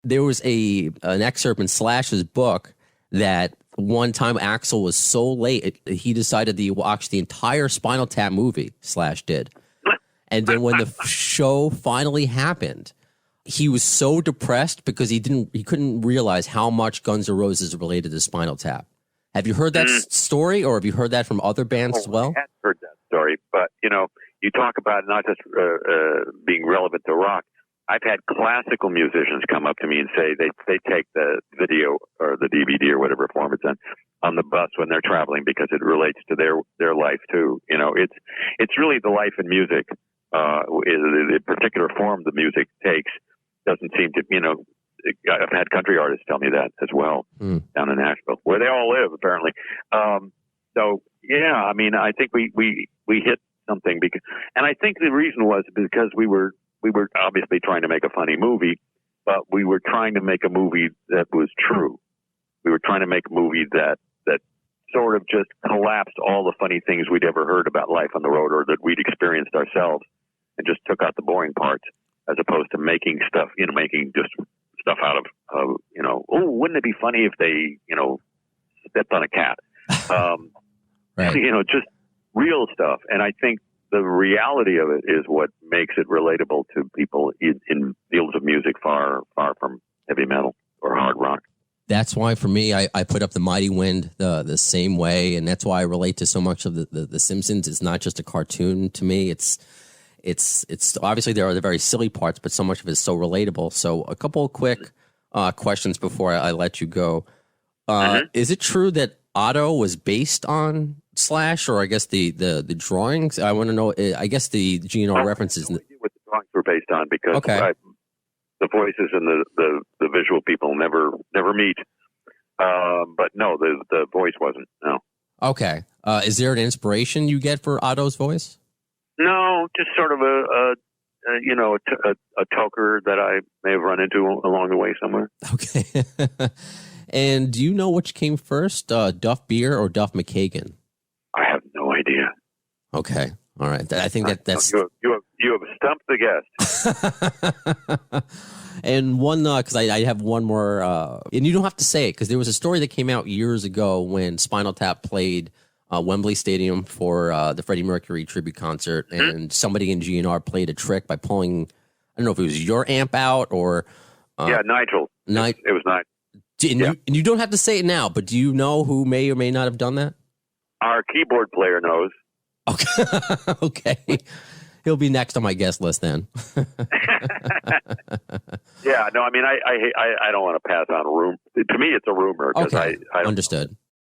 There was an excerpt in Slash's book that one time Axl was so late, he decided to watch the entire Spinal Tap movie, Slash did. And then when the show finally happened, he was so depressed because he couldn't realize how much Guns N' Roses related to Spinal Tap. Have you heard that story, or have you heard that from other bands as well? I had heard that story, but you talk about not just being relevant to rock. I've had classical musicians come up to me and say they take the video or the DVD or whatever form it's in on the bus when they're traveling because it relates to their life too. It's really the life in music. The particular form the music takes doesn't seem to, I've had country artists tell me that as well down in Nashville, where they all live apparently. So yeah, I mean, I think we hit something and I think the reason was because we were obviously trying to make a funny movie, but we were trying to make a movie that was true. We were trying to make a movie that sort of just collapsed all the funny things we'd ever heard about life on the road or that we'd experienced ourselves and just took out the boring parts as opposed to making stuff, making just stuff out of, wouldn't it be funny if they, stepped on a cat? Right. Just real stuff. And I think the reality of it is what makes it relatable to people in fields of music far, far from heavy metal or hard rock. That's why, for me, I put up The Mighty Wind the same way, and that's why I relate to so much of the Simpsons. It's not just a cartoon to me. It's obviously there are the very silly parts, but so much of it is so relatable. So a couple of quick questions before I let you go. Is it true that Otto was based on Slash, or I guess the drawings? I want to know. I guess the GN'R references. I have no idea what the drawings were based on because the voices and the visual people never meet. But no, the voice wasn't. No. Okay. Is there an inspiration you get for Otto's voice? No, just sort of a toker that I may have run into along the way somewhere. Okay. And do you know which came first, Duff Beer or Duff McKagan? I have no idea. Okay. All right. I think that's... You have stumped the guest. And one, because I have one more, and you don't have to say it, because there was a story that came out years ago when Spinal Tap played Wembley Stadium for the Freddie Mercury Tribute concert, and somebody in GN'R played a trick by pulling, I don't know if it was your amp out or... Nigel. It was Nigel. And you don't have to say it now, but do you know who may or may not have done that? Our keyboard player knows. Okay. Okay. He'll be next on my guest list then. Yeah, no, I mean, I don't want to pass on a rumor. To me, it's a rumor. Okay, understood.